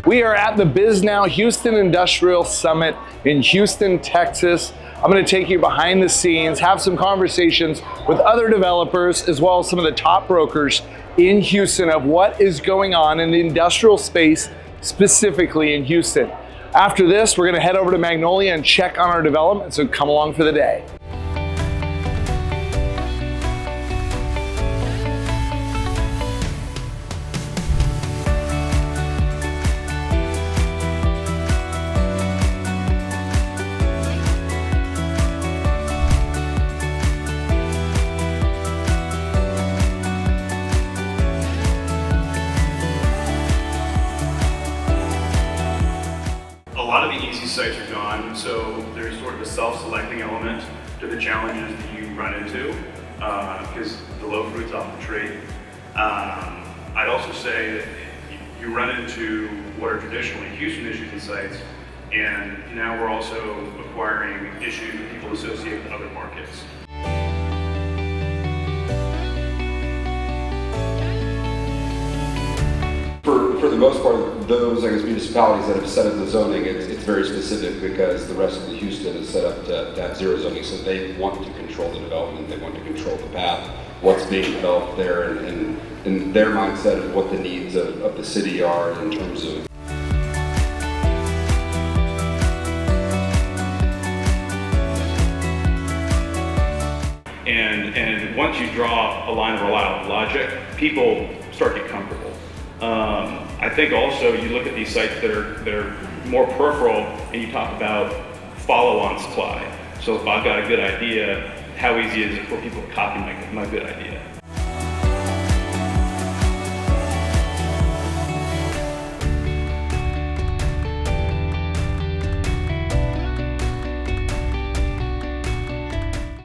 We are at the Bisnow Houston Industrial Summit in Houston, Texas. I'm going to take you behind the scenes, have some conversations with other developers as well as some of the top brokers in Houston of what is going on in the industrial space, specifically in Houston. After this, we're going to head over to Magnolia and check on our development, so come along for the day. A lot of the easy sites are gone, so there's sort of a self-selecting element to the challenges that you run into because the low fruit's off the tree. I'd also say that you run into what are traditionally Houston-issued sites, and now we're also acquiring issues that people associate with other markets. For the most part, those municipalities that have set up the zoning, it's very specific because the rest of the Houston is set up to have zero zoning, so they want to control the development, they want to control the path, what's being developed there, and their mindset of what the needs of the city are in terms of And once you draw a line of logic, people start to get comfortable. I think also you look at these sites that are more peripheral and you talk about follow-on supply. So if I've got a good idea, how easy is it for people to copy my good idea?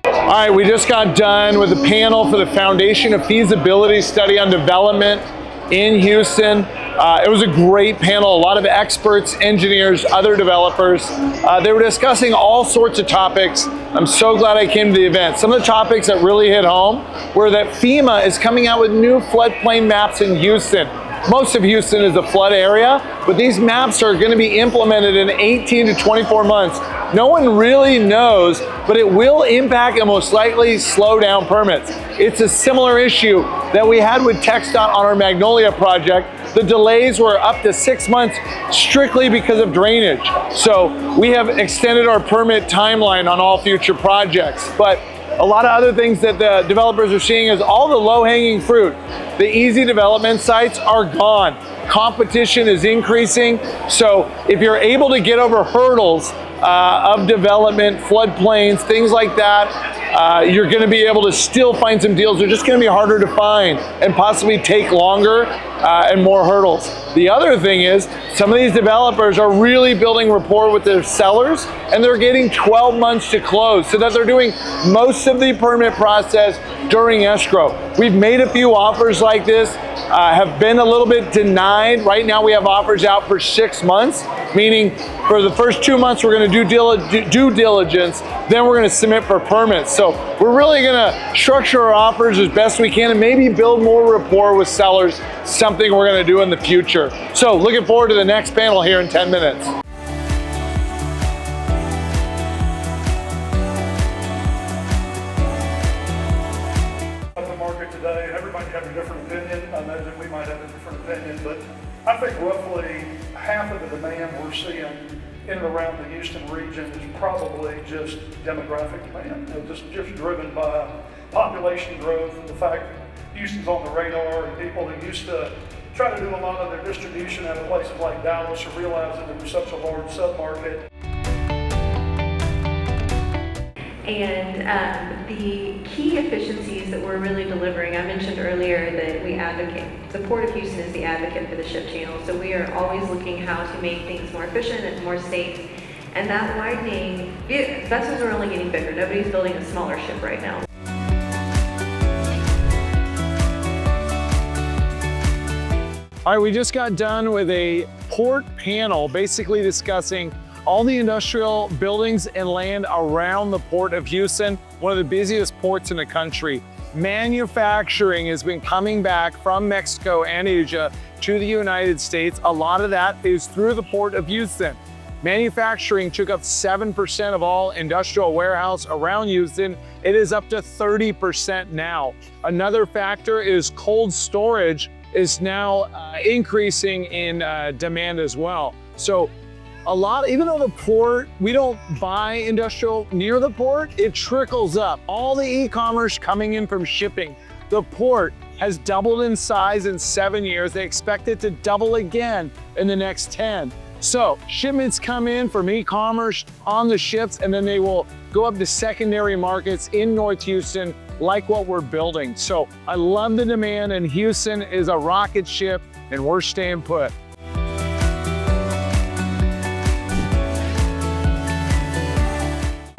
All right, we just got done with a panel for the Foundation of Feasibility Study on Development in Houston. It was a great panel, a lot of experts, engineers, other developers. They were discussing all sorts of topics. I'm so glad I came to the event. Some of the topics that really hit home were that FEMA is coming out with new floodplain maps in Houston. Most of Houston is a flood area, but these maps are going to be implemented in 18 to 24 months. No one really knows, but it will impact and most likely slow down permits. It's a similar issue that we had with TxDOT on our Magnolia project. The delays were up to 6 months strictly because of drainage. So we have extended our permit timeline on all future projects. But a lot of other things that the developers are seeing is all the low-hanging fruit. The easy development sites are gone. Competition is increasing. So if you're able to get over hurdles of development, floodplains, things like that, you're going to be able to still find some deals. They're just going to be harder to find and possibly take longer and more hurdles. The other thing is some of these developers are really building rapport with their sellers, and they're getting 12 months to close so that they're doing most of the permit process during escrow. We've made a few offers like this, have been a little bit denied. Right now we have offers out for 6 months, meaning for the first 2 months we're going to do due diligence, then we're going to submit for permits. So we're really going to structure our offers as best we can and maybe build more rapport with sellers, something we're going to do in the future. So looking forward to the next panel here in 10 minutes. The market today, everybody has a different opinion. I know that we might have a different opinion, but I think roughly half of the demand we're seeing in and around the Houston region is probably just demographic demand, just driven by population growth and the fact that Houston's on the radar, and people who used to try to do a lot of their distribution out of places like Dallas are realizing that we're such a large submarket. And the key efficiencies that we're really delivering, I mentioned earlier that we advocate, the Port of Houston is the advocate for the ship channel, so we are always looking how to make things more efficient and more safe. And that widening, vessels are only getting bigger. Nobody's building a smaller ship right now. All right, we just got done with a port panel basically discussing all the industrial buildings and land around the Port of Houston, one of the busiest ports in the country. manufacturing has been coming back from Mexico and Asia to the United States. A lot of that is through the port of Houston. Manufacturing took up 7% of all industrial warehouse around Houston. It is up to 30% now. Another factor is cold storage is now increasing in demand as well. So a lot, even though the port, we don't buy industrial near the port, it trickles up. All the e-commerce coming in from shipping. The port has doubled in size in 7 years. They expect it to double again in the next 10. So shipments come in from e-commerce on the ships, and then they will go up to secondary markets in North Houston, like what we're building. So I love the demand, and Houston is a rocket ship, and we're staying put.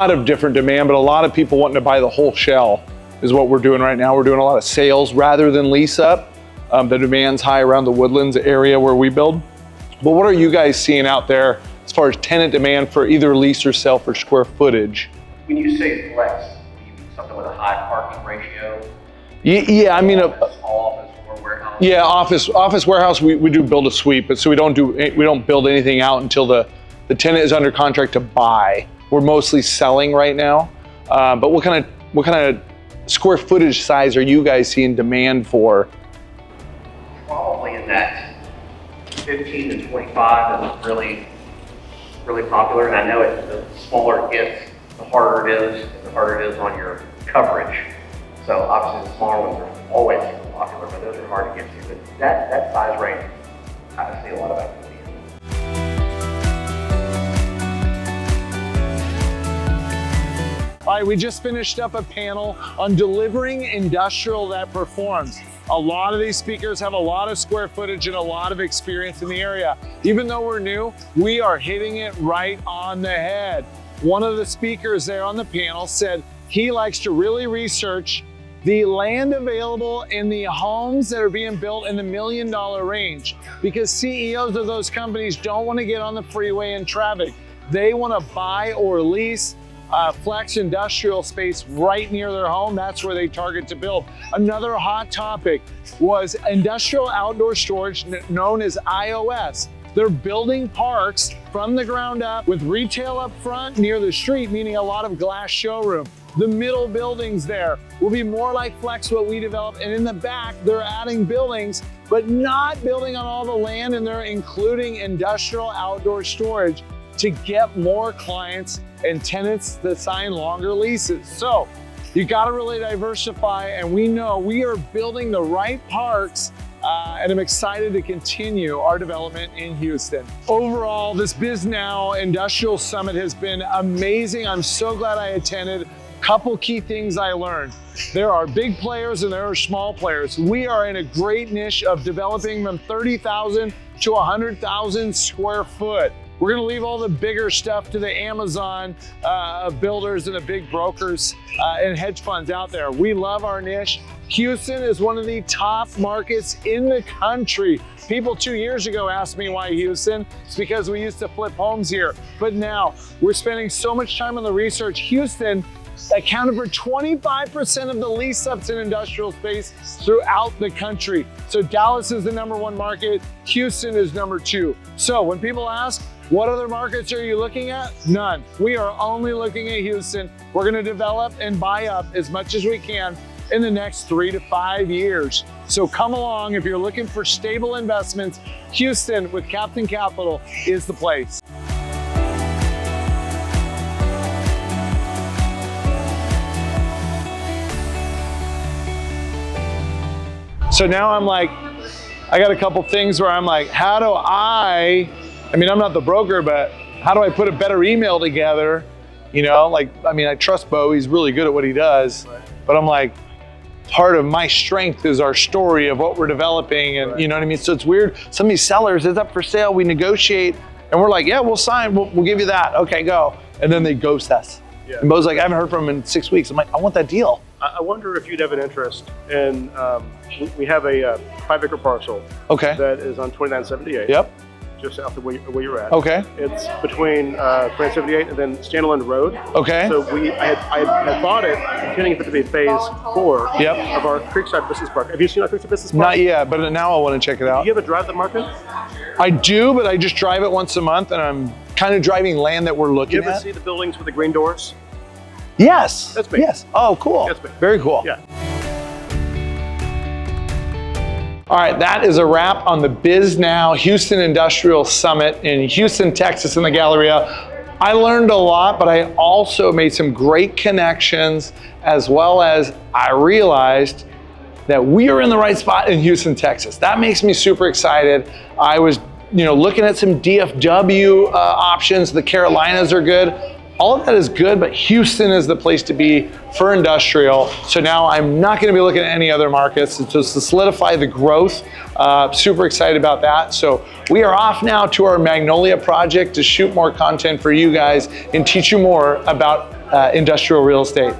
A lot of different demand, but a lot of people wanting to buy the whole shell is what we're doing right now. We're doing a lot of sales rather than lease up. The demand's high around the Woodlands area where we build. But what are you guys seeing out there as far as tenant demand for either lease or sell for square footage? When you say flex, you mean something with a high parking ratio? Yeah, I mean, Small office or warehouse? yeah, office warehouse. We do build a suite, but so we don't build anything out until the tenant is under contract to buy. We're mostly selling right now. But what kind of square footage size are you guys seeing demand for? Probably in that 15 to 25 is really popular. And I know the smaller it gets, the harder it is on your coverage. So obviously the smaller ones are always popular, but those are hard to get to. But that size range, I see a lot of activity. All right, we just finished up a panel on delivering industrial that performs. A lot of these speakers have a lot of square footage and a lot of experience in the area. Even though we're new, we are hitting it right on the head. One of the speakers there on the panel said he likes to really research the land available in the homes that are being built in the $1 million range, because CEOs of those companies don't want to get on the freeway and traffic. They want to buy or lease flex industrial space right near their home. That's where they target to build. Another hot topic was industrial outdoor storage, known as IOS. They're building parks from the ground up with retail up front near the street, meaning a lot of glass showroom. The middle buildings there will be more like flex, what we developed, and in the back they're adding buildings, but not building on all the land, and they're including industrial outdoor storage to get more clients and tenants to sign longer leases. So you gotta really diversify, and we know we are building the right parks, and I'm excited to continue our development in Houston. Overall, this Bisnow Industrial Summit has been amazing. I'm so glad I attended. Couple key things I learned. There are big players and there are small players. We are in a great niche of developing from 30,000 to 100,000 square foot. We're gonna leave all the bigger stuff to the Amazon builders and the big brokers and hedge funds out there. We love our niche. Houston is one of the top markets in the country. People 2 years ago asked me why Houston. It's because we used to flip homes here. But now we're spending so much time on the research. Houston accounted for 25% of the lease-ups in industrial space throughout the country. So Dallas is the #1 market. Houston is #2. So when people ask, what other markets are you looking at? None. We are only looking at Houston. We're gonna develop and buy up as much as we can in the next 3 to 5 years. So come along if you're looking for stable investments. Houston with Captain Capital is the place. So now I'm like, I got a couple things where I'm like, how do I mean, I'm not the broker, but how do I put a better email together? You know, like, I mean, I trust Bo, he's really good at what he does, but I'm like, part of my strength is our story of what we're developing, and you know what I mean? So it's weird, some of these sellers, it's up for sale, we negotiate, and we're like, yeah, we'll sign, we'll give you that, okay, go. And then they ghost us. Yeah. And Bo's like, I haven't heard from him in 6 weeks. I'm like, I want that deal. I wonder if you'd have an interest in, we have a 5 acre parcel. Okay. That is on 2978. Yep. just south of where you're at. Okay. It's between Plant 78 and then Standalone Road. Okay. So I had bought it, intending for it to be phase 4 Yep. of our Creekside Business Park. Have you seen our Creekside Business Park? Not yet, but now I want to check it out. Do you ever drive the market? I do, but I just drive it once a month, and I'm kind of driving land that we're Do looking you ever at. see the buildings with the green doors? Yes. That's me. Yes. Oh, cool. That's me. Very cool. Yeah. All right, that is a wrap on the Bisnow Houston Industrial Summit in Houston, Texas in the Galleria. I learned a lot, but I also made some great connections, as well as I realized that we are in the right spot in Houston, Texas. That makes me super excited. I was looking at some DFW options. The Carolinas are good. All of that is good, but Houston is the place to be for industrial. So now I'm not gonna be looking at any other markets. It's just to solidify the growth. Super excited about that. So we are off now to our Magnolia project to shoot more content for you guys and teach you more about industrial real estate.